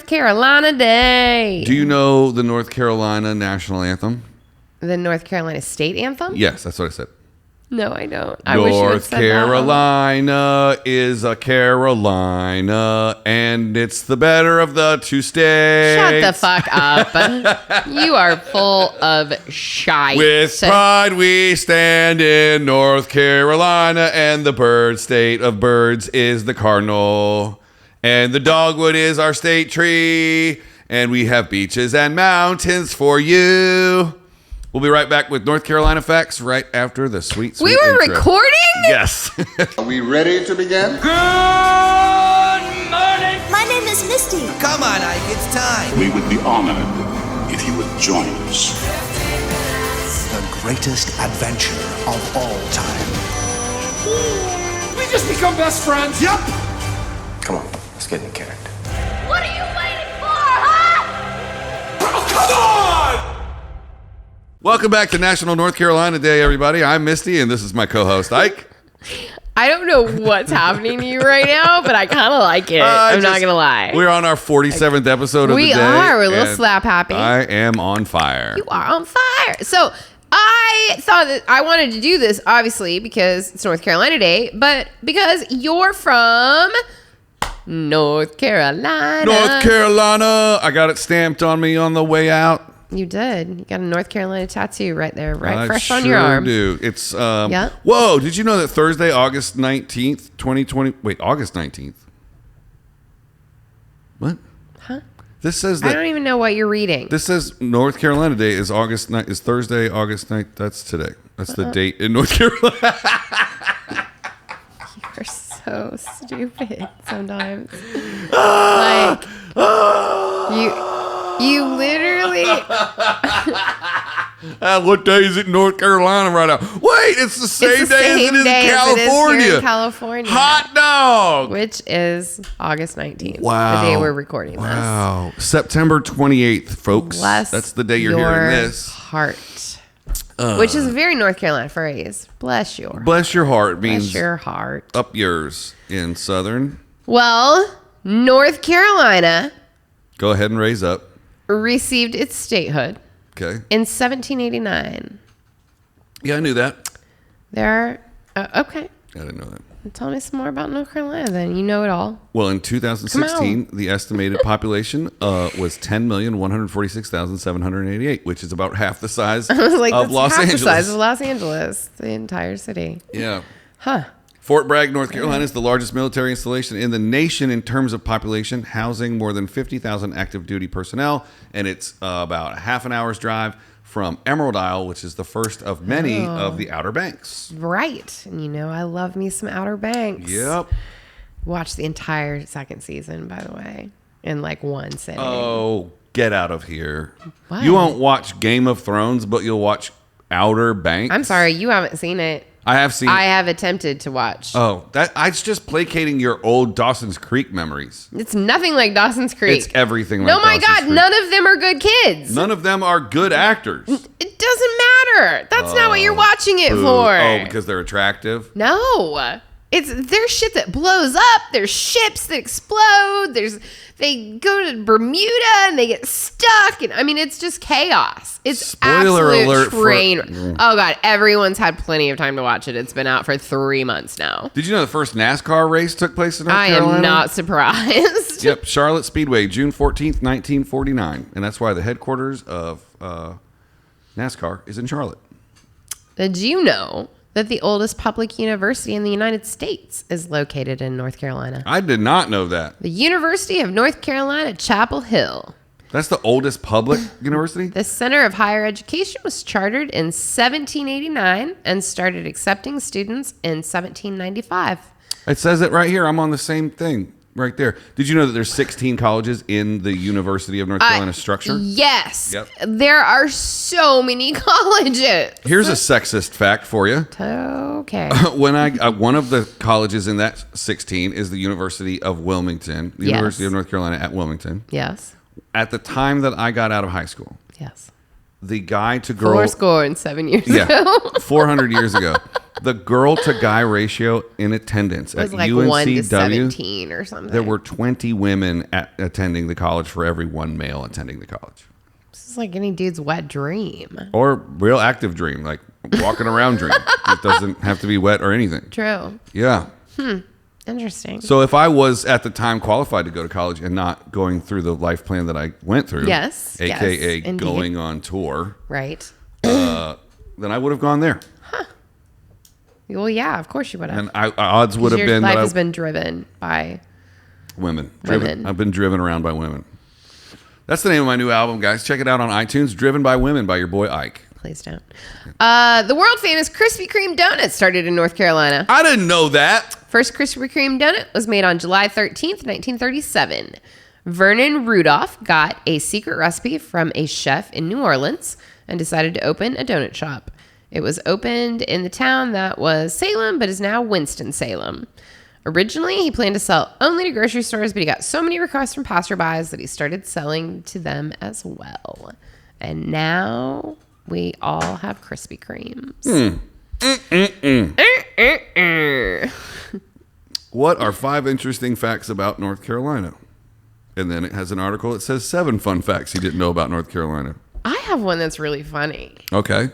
North Carolina Day. Do you know the North Carolina national anthem? The North Carolina state anthem? Yes, that's what I said. No, I don't. I wish you had North said Carolina is a Carolina, and it's the better of the two states. Shut the fuck up. You are full of shite. With pride we stand in North Carolina, and the bird state of birds is the cardinal, and the dogwood is our state tree, and we have beaches and mountains for you. We'll be right back with North Carolina facts right after the sweet intro. We were recording? Yes. Are we ready to begin? Good morning! My name is Misty. Come on, Ike, it's time. We would be honored if you would join us. The greatest adventure of all time. We just become best friends. Yep. Come on, let's get in character. What are you waiting for, huh? Oh, come on! Welcome back to National North Carolina Day, everybody. I'm Misty, and this is my co-host, Ike. I don't know what's happening to you right now, but I kind of like it. I'm not going to lie. We're on our 47th episode of the day. We are. We're a little slap happy. I am on fire. You are on fire. So I thought that I wanted to do this, obviously, because it's North Carolina Day, but because you're from North Carolina. North Carolina. I got it stamped on me on the way out. You did. You got a North Carolina tattoo right there, I fresh sure on your arm. do. It's Yeah. Whoa! Did you know that Thursday, August 19th, 2020? Wait, August 19th. What? Huh? This says I that. don't even know what you're reading. This says North Carolina Day is is Thursday, August 9th. That's today. That's the date in North Carolina. You're so stupid sometimes. Like you literally. What day is it in North Carolina right now? Wait, it's the same It's the day as it same is day in as it is California. here in California. Hot dog. Which is August 19th. Wow. The day we're recording this. Wow. September 28th, folks. Bless That's the day you're your hearing this. Heart. Which is a very North Carolina phrase. Bless your heart. Bless your heart means Bless your heart. up yours in Southern. Well, North Carolina Go ahead and raise up. received its statehood Okay. in 1789. Yeah, I knew that. There are, okay. I didn't know that. Tell me some more about North Carolina then. You know it all. Well, in 2016, the estimated population was 10,146,788, which is about half the size I was like, of that's Los half Angeles. the size of Los Angeles, the entire city. Yeah. Huh. Fort Bragg, North Carolina is the largest military installation in the nation in terms of population, housing more than 50,000 active duty personnel, and it's about a half an hour's drive from Emerald Isle, which is the first of many of the Outer Banks. Right. And you know, I love me some Outer Banks. Yep. Watched the entire second season, by the way, in like one sitting. Oh, get out of here. What? You won't watch Game of Thrones, but you'll watch Outer Banks? I'm sorry, you haven't seen it. I have seen I have attempted to watch. Oh, it's just placating your old Dawson's Creek memories. It's nothing like Dawson's Creek. It's everything like No, my Dawson's God, Creek. none of them are good kids. None of them are good actors. It doesn't matter. That's not what you're watching it Boo. for. Oh, because they're attractive? No. There's shit that blows up. There's ships that explode. They go to Bermuda and they get stuck. And I mean, it's just chaos. It's Spoiler absolute alert train. Oh God, everyone's had plenty of time to watch it. It's been out for 3 months now. Did you know the first NASCAR race took place in North I Carolina? am not surprised. Yep, Charlotte Speedway, June 14th, 1949. And that's why the headquarters of NASCAR is in Charlotte. Did you know that the oldest public university in the United States is located in North Carolina? I did not know that. The University of North Carolina, Chapel Hill. That's the oldest public university? The Center of Higher Education was chartered in 1789 and started accepting students in 1795. It says it right here. I'm on the same thing right there. Did you know that there's 16 colleges in the University of North Carolina structure? Yes. Yep. There are so many colleges. Here's a sexist fact for you. Okay. One of the colleges in that 16 is the University of Wilmington, the Yes. University of North Carolina at Wilmington. Yes. At the time that I got out of high school, Yes. the guy to girl 4 score and 7 years yeah, ago. 400 years ago, The girl to guy ratio in attendance It was at like 1 to UNCW, 17 or something. there were 20 women attending the college for every one male attending the college. This is like any dude's wet dream. Or real active dream, like walking around dream. It doesn't have to be wet or anything. True. Yeah. Interesting. So if I was at the time qualified to go to college and not going through the life plan that I went through, Yes, aka yes, indeed. going on tour, Right. then I would have gone there. Well, yeah, of course you would have. And odds would have Your been life that has been driven by women. Women. I've been driven around by women. That's the name of my new album, guys. Check it out on iTunes. Driven by Women by your boy Ike. Please don't. The world famous Krispy Kreme donut started in North Carolina. I didn't know that. First Krispy Kreme donut was made on July 13th, 1937. Vernon Rudolph got a secret recipe from a chef in New Orleans and decided to open a donut shop. It was opened in the town that was Salem, but is now Winston-Salem. Originally, he planned to sell only to grocery stores, but he got so many requests from passerbys that he started selling to them as well. And now we all have Krispy Kremes. What are 5 interesting facts about North Carolina? And then it has an article that says 7 fun facts you didn't know about North Carolina. I have one that's really funny. Okay.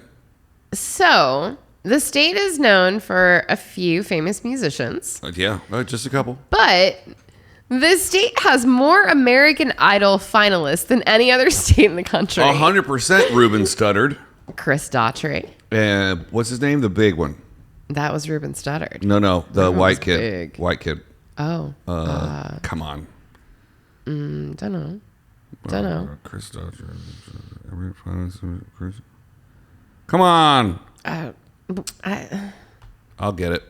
So, the state is known for a few famous musicians, Just a couple. but the state has more American Idol finalists than any other state in the country. 100% Ruben stuttered. Chris Daughtry. And what's his name? The big one. That was Ruben Studdard. No, the That white was kid. big. White kid. Oh. Come on. Don't know. Chris Dodger. Come on. I'll get it.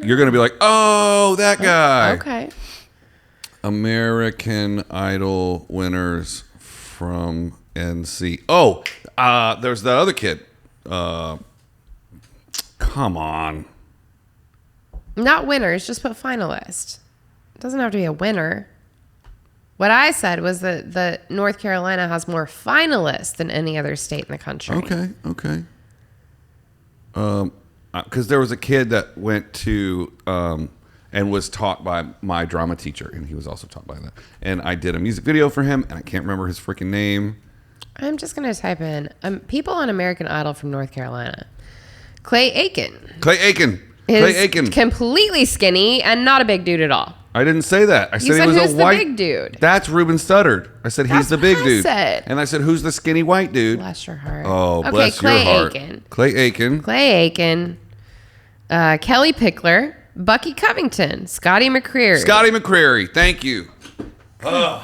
You're going to be like, oh, that guy. Okay. American Idol winners from NC. Oh, there's that other kid. Come on. Not winners, just put finalist. It doesn't have to be a winner. What I said was that North Carolina has more finalists than any other state in the country. Okay. Because there was a kid that went to and was taught by my drama teacher, and he was also taught by that. And I did a music video for him, and I can't remember his freaking name. I'm just going to type in people on American Idol from North Carolina. Clay Aiken. Aiken. Completely skinny and not a big dude at all. I didn't say that. I said said he was who's a the white big dude? That's Ruben Studdard. I said he's That's the big what I dude. said. And I said, who's the skinny white dude? Bless your heart. Oh, okay, bless Clay your heart. Aiken. Clay Aiken. Kelly Pickler. Bucky Covington. Scotty McCreery. Thank you.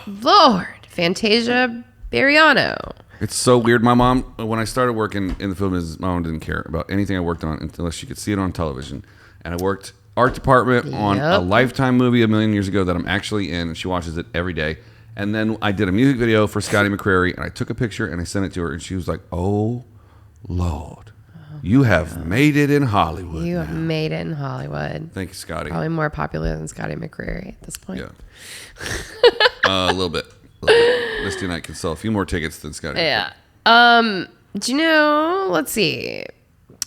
Lord. Fantasia Bariano. It's so weird. My mom, when I started working in the film business, my mom didn't care about anything I worked on unless she could see it on television. And I worked art department on a Lifetime movie a million years ago that I'm actually in, and she watches it every day. And then I did a music video for Scotty McCreery, and I took a picture and I sent it to her, and she was like, "Oh, Lord, you have made it in Hollywood. You have made it in Hollywood. Thank you, Scotty." Probably more popular than Scotty McCreery at this point. Yeah. A little bit. Misty and Ike can sell a few more tickets than Scotty. Yeah. Do you know? Let's see.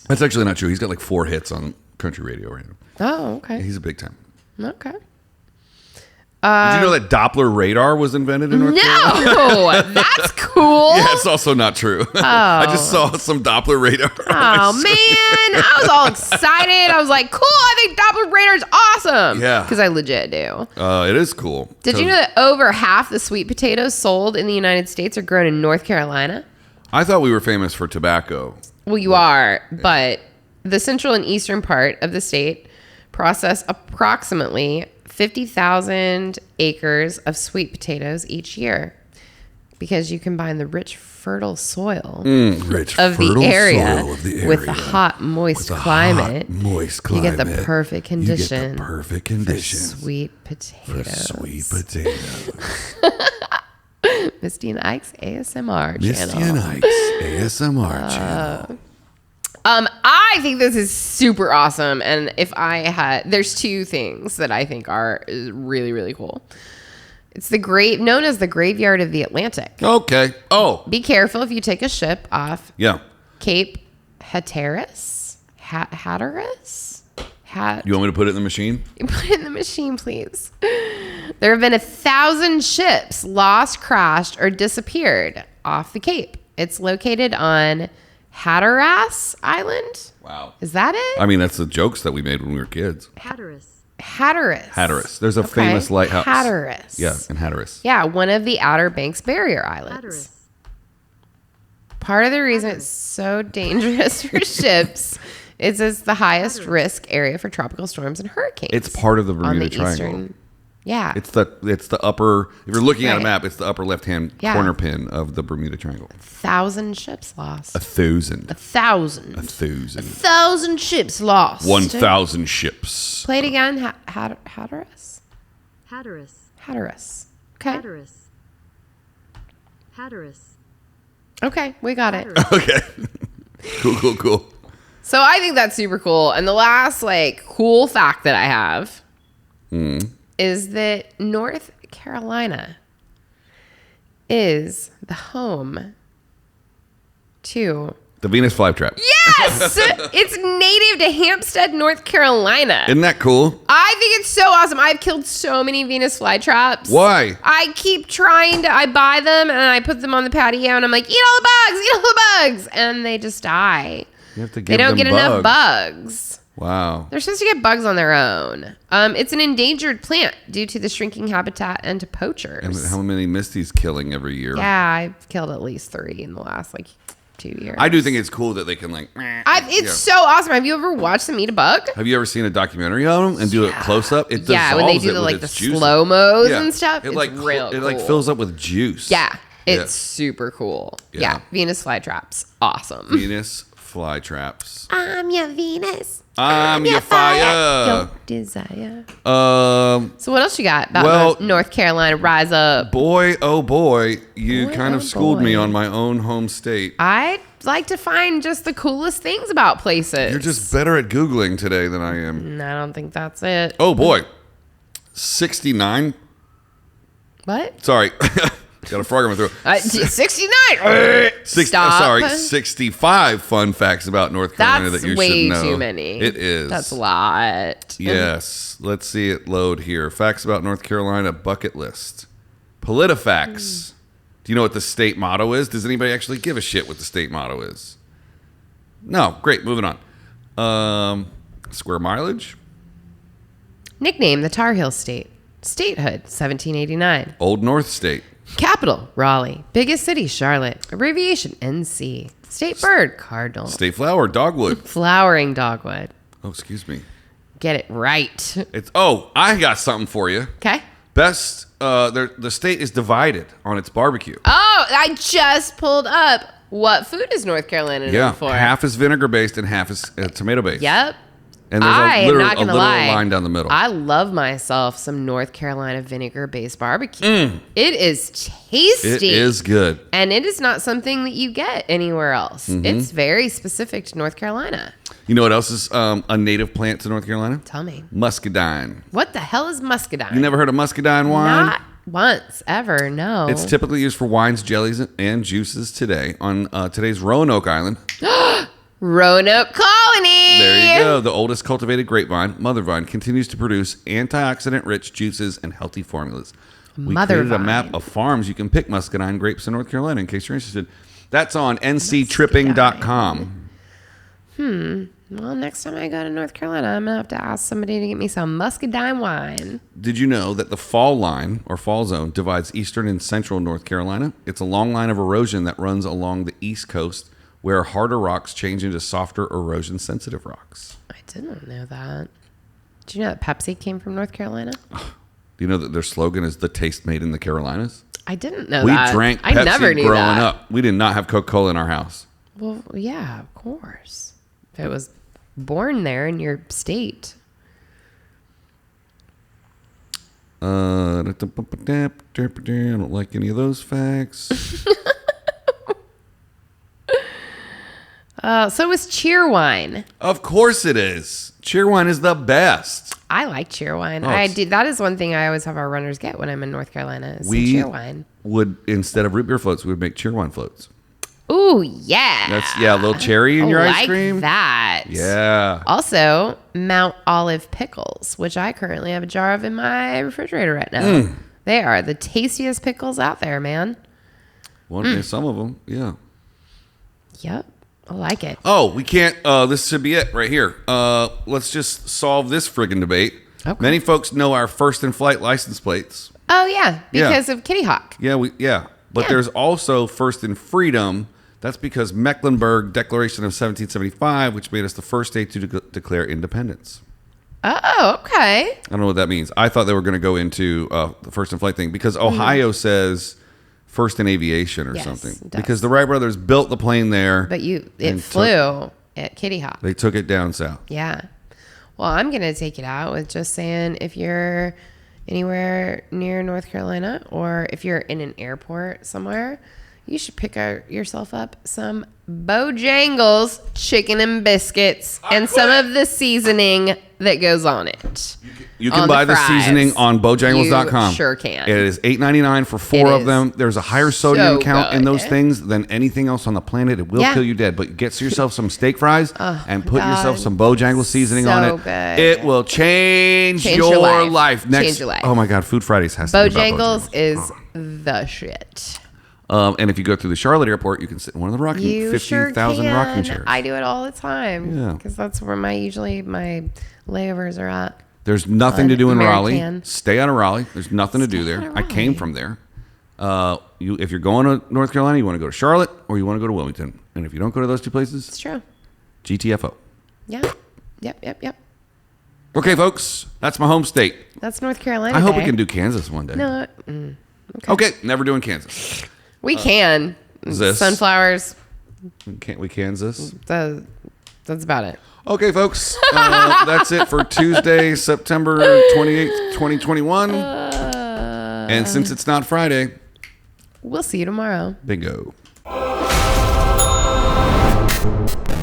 That's actually not true. He's got like 4 hits on country radio right now. Oh, okay. He's a big time. Okay. Did you know that Doppler radar was invented in North Carolina? No, that's cool. Yeah, it's also not true. I just saw some Doppler radar. Oh man, I was all excited. I was like, "Cool! I think Doppler radar's awesome." Yeah, because I legit do. It is cool. Did you know that over half the sweet potatoes sold in the United States are grown in North Carolina? I thought we were famous for tobacco. Well, you are, but the central and eastern part of the state process approximately 50,000 acres of sweet potatoes each year because you combine the rich, fertile soil of the area with the hot, moist climate. You get the perfect condition. For sweet potatoes. Misty and Ike's ASMR channel. I think this is super awesome. And there's 2 things that I think are really, really cool. It's known as the graveyard of the Atlantic. Okay. Oh. Be careful if you take a ship off Yeah. Cape Hatteras. Hatteras? You want me to put it in the machine? Put it in the machine, please. There have been 1,000 ships lost, crashed, or disappeared off the Cape. It's located on Hatteras Island. Wow. Is that it? I mean, that's the jokes that we made when we were kids. Hatteras. There's a famous lighthouse. Hatteras. Yeah, in Hatteras. Yeah, one of the Outer Banks barrier islands. Part of the reason it's so dangerous for ships is it's the highest risk area for tropical storms and hurricanes. It's part of the on Bermuda the Triangle. Yeah. It's the upper. If you're looking at a Right. map, it's the upper left-hand corner pin of the Bermuda Triangle. 1,000 ships lost. 1,000. 1,000. 1,000. 1,000 ships lost. 1,000 ships. Play it again. Hatteras. Okay. Okay, we got it. Okay. Cool. So I think that's super cool. And the last cool fact that I have is that North Carolina is the home to... The Venus flytrap. Yes! It's native to Hampstead, North Carolina. Isn't that cool? I think it's so awesome. I've killed so many Venus flytraps. Why? I keep trying to, I buy them and I put them on the patio and I'm like, eat all the bugs. And they just die. You have to They give don't them get enough bugs. Wow. They're supposed to get bugs on their own. It's an endangered plant due to the shrinking habitat and to poachers. And how many Misty's killing every year? Yeah, I've killed at least 3 in the last 2 years. I do think it's cool that they can It's so awesome. Have you ever watched them eat a bug? Have you ever seen a documentary on them and do it close up? It Yeah, when they do the slow mos and stuff. It's real cool. It fills up with juice. Yeah, it's super cool. Yeah, Venus flytraps, awesome. Venus flytraps. I'm your Venus. I'm your fire. Your desire. So what else you got about North Carolina? Rise up. Boy, oh boy, you kind of schooled me on my own home state. I like to find just the coolest things about places. You're just better at Googling today than I am. I don't think that's it. Oh boy, 69. What? Sorry. Got a frog in my throat. 69. Stop. 65 fun facts about North Carolina that you should know. That's way too many. It is. That's a lot. Yes. Let's see it load here. Facts about North Carolina bucket list. PolitiFacts. Do you know what the state motto is? Does anybody actually give a shit what the state motto is? No. Great. Moving on. Square mileage. Nickname, the Tar Heel State. Statehood, 1789. Old North State. Capital, Raleigh. Biggest city, Charlotte. Abbreviation, NC. State bird, cardinal. State flower, dogwood. Flowering dogwood. Oh, excuse me. Get it right. I got something for you. Okay. Best, the state is divided on its barbecue. Oh, I just pulled up. What food is North Carolina known for? Half is vinegar based and half is tomato based. Yep. And there's I'm not a gonna literal lie. line down the middle. I love myself some North Carolina vinegar-based barbecue. It is tasty. It is good. And it is not something that you get anywhere else. It's very specific to North Carolina. You know what else is a native plant to North Carolina? Tell me. Muscadine. What the hell is muscadine? You never heard of muscadine wine? Not once, ever, no. It's typically used for wines, jellies, and juices today on today's Roanoke Island. Roanoke Colony. There you go. The oldest cultivated grapevine, mother vine, continues to produce antioxidant-rich juices and healthy formulas. We created a map of farms you can pick muscadine grapes in North Carolina in case you're interested. That's on nctripping.com. Well, next time I go to North Carolina, I'm going to have to ask somebody to get me some muscadine wine. Did you know that the fall line, or fall zone, divides eastern and central North Carolina? It's a long line of erosion that runs along the east coast where harder rocks change into softer erosion-sensitive rocks. I didn't know that. Did you know that Pepsi came from North Carolina? Do you know that their slogan is "The taste made in the Carolinas"? I didn't know We that. drank Pepsi I never knew growing that. up. We did not have Coca-Cola in our house. Well, yeah, of course. If it was born there in your state. I don't like any of those facts. So is Cheerwine. Of course it is. Cheerwine is the best. I like Cheerwine. Oh, That is one thing I always have our runners get when I'm in North Carolina is some We Cheerwine. would, instead of root beer floats, we would make Cheerwine floats. Ooh, yeah. That's a little cherry in your ice cream. That. Yeah. Also, Mount Olive pickles, which I currently have a jar of in my refrigerator right now. They are the tastiest pickles out there, man. Some of them, yeah. Yep. I like it. Oh, we can't. This should be it right here. Let's just solve this friggin' debate. Okay. Many folks know our First in Flight license plates. Oh, yeah. Because of Kitty Hawk. Yeah. But there's also First in Freedom. That's because Mecklenburg Declaration of 1775, which made us the first state to declare independence. Oh, okay. I don't know what that means. I thought they were going to go into the First in Flight thing because Ohio says First in Aviation or something. It does. Because the Wright brothers built the plane there. But it flew at Kitty Hawk. They took it down south. Yeah. Well, I'm going to take it out with just saying if you're anywhere near North Carolina or if you're in an airport somewhere, you should pick yourself up some Bojangles chicken and biscuits and some of the seasoning that goes on it. You can buy the seasoning on Bojangles.com. You sure can. It is $8.99 for 4 of them. There's a higher sodium count in those things than anything else on the planet. It will kill you dead. But get yourself some steak fries and put yourself some Bojangles seasoning on it. Good. It will change your life. Change your life. Oh my God, Food Fridays has to be about Bojangles is the shit. And if you go through the Charlotte airport, you can sit in one of the 50,000 rocking chairs. I do it all the time. Yeah. Because that's where usually my layovers are at. There's nothing to do in Raleigh. American. Stay out of Raleigh. There's nothing to do there. I came from there. If you're going to North Carolina, you want to go to Charlotte or you want to go to Wilmington. And if you don't go to those two places, It's true. GTFO. Yeah. Yep. Okay, folks, that's my home state. That's North Carolina. I hope we Day. can do Kansas one day. No. Okay, never doing Kansas. We can. This. Sunflowers. Can't we Kansas? That's about it. Okay, folks, that's it for Tuesday, September 28th, 2021. And since it's not Friday, We'll see you tomorrow. bingo.